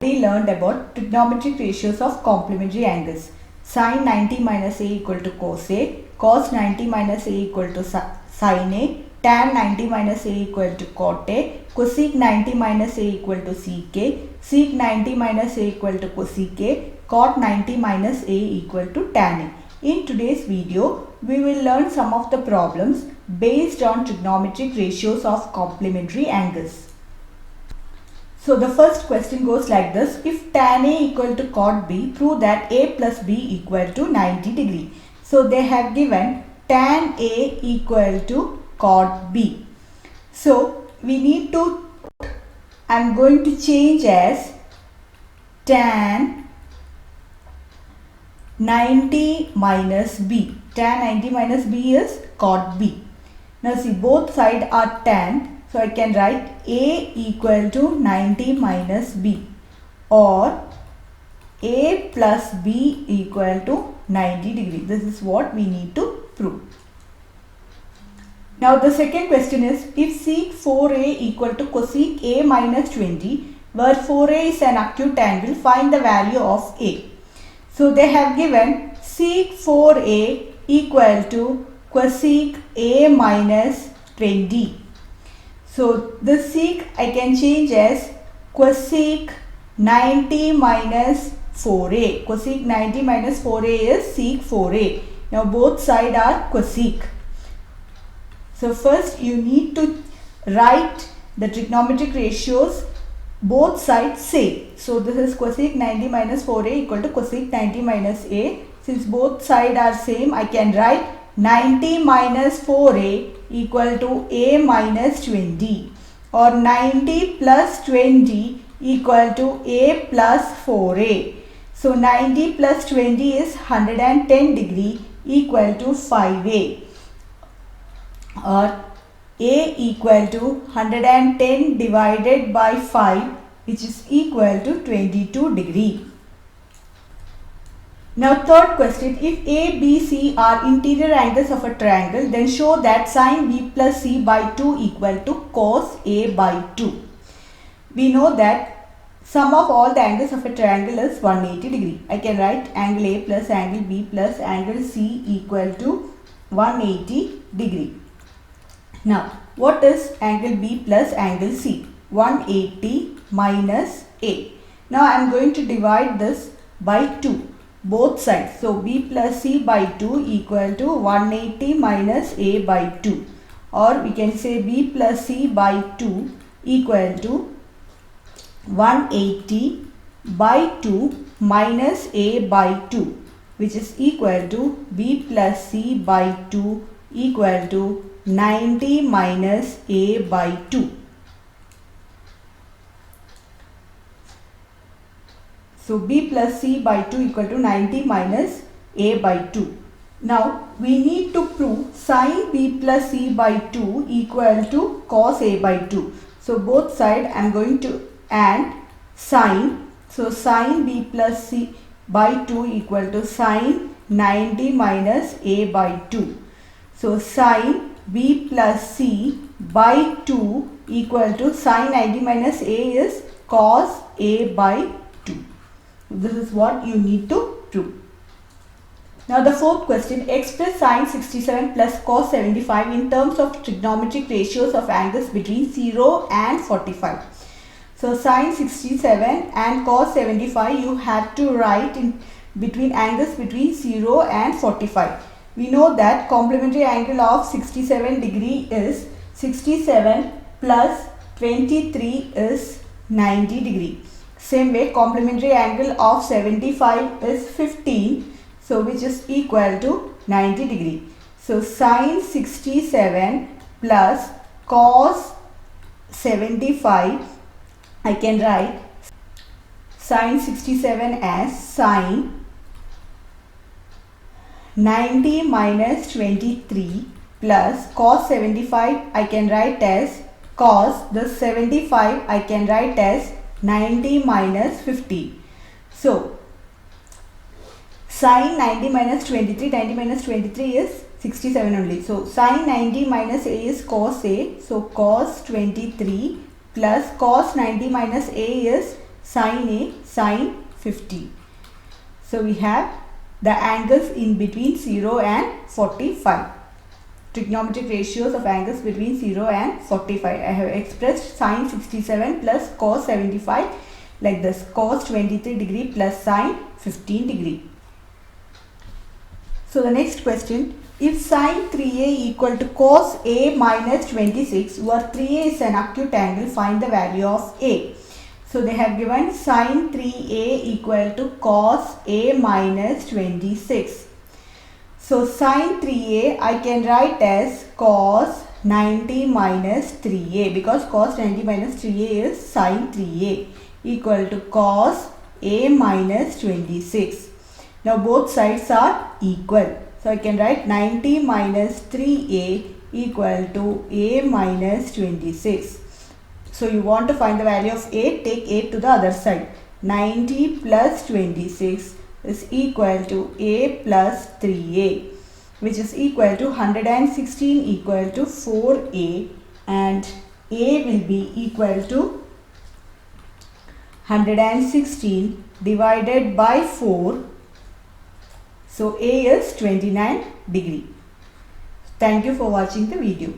already learned about trigonometric ratios of complementary angles. Sin 90 minus A equal to cos A, cos 90 minus A equal to sin A, tan 90 minus A equal to cot A, cosec 90 minus A equal to sec A, sec 90 minus A equal to cosec A, cot 90 minus A equal to tan A. In today's video, we will learn some of the problems based on trigonometric ratios of complementary angles. So the first question goes like this: if tan A equal to cot B, prove that A plus B equal to 90 degree. So they have given tan A equal to cot B. So we need to, I am going to change as tan 90 minus B. Tan 90 minus B is cot B. Now see, both sides are tan. So I can write A equal to 90 minus B, or A plus B equal to 90 degree. This is what we need to prove. Now the second question is, if sec 4A equal to cosec A minus 20, where 4A is an acute angle, find the value of A. So they have given sec 4A equal to cosec A minus 20. So the sec I can change as cosec 90 minus 4A. Cosec 90 minus 4A is sec 4A. Now both sides are cosec. So first you need to write the trigonometric ratios both sides same. So this is cosec 90 minus 4A equal to cosec 90 minus A. Since both sides are same, I can write 90 minus 4A equal to A minus 20, or 90 plus 20 equal to A plus 4A. So 90 plus 20 is 110 degree equal to 5A, or A equal to 110 divided by 5, which is equal to 22 degree. Now third question, if A, B, C are interior angles of a triangle, then show that sin B plus C by 2 equal to cos A by 2. We know that sum of all the angles of a triangle is 180 degree. I can write angle A plus angle B plus angle C equal to 180 degree. Now what is angle B plus angle C? 180 minus A. Now I am going to divide this by 2. Both sides. So B plus C by 2 equal to 180 minus A by 2, or we can say B plus C by 2 equal to 180 by 2 minus A by 2, which is equal to B plus C by 2 equal to 90 minus A by 2. So B plus C by 2 equal to 90 minus A by 2. Now we need to prove sin B plus C by 2 equal to cos A by 2. So both sides I am going to add sin. So sin B plus C by 2 equal to sin 90 minus A by 2. So sin B plus C by 2 equal to sin 90 minus A is cos A by 2. This is what you need to prove. Now the fourth question, express sin 67 plus cos 75 in terms of trigonometric ratios of angles between 0 and 45. So sin 67 and cos 75 you have to write in between angles between 0 and 45. We know that complementary angle of 67 degree is 67 plus 23 is 90 degree. Same way, complementary angle of 75 is 15, so which is equal to 90 degree. So sin 67 plus cos 75, I can write sin 67 as sin 90 minus 23 plus cos 75 I can write as cos, this 75 I can write as 90 minus 50. So sin 90 minus 23, 90 minus 23 is 67 only. So sin 90 minus A is cos A. So cos 23 plus cos 90 minus A is sin A, sin 50. So we have the angles in between 0 and 45. Trigonometric ratios of angles between 0 and 45. I have expressed sin 67 plus cos 75 like this. Cos 23 degree plus sin 15 degree. So the next question, if sin 3a equal to cos a minus 26, where 3a is an acute angle, find the value of a. So they have given sin 3a equal to cos a minus 26. So sin 3a I can write as cos 90 minus 3a, because cos 90 minus 3a is sin 3a equal to cos a minus 26. Now both sides are equal. So I can write 90 minus 3a equal to a minus 26. So you want to find the value of a, take a to the other side. 90 plus 26 is equal to a plus 3a, which is equal to 116 equal to 4a, and a will be equal to 116 divided by 4. So a is 29 degree. Thank you for watching the video.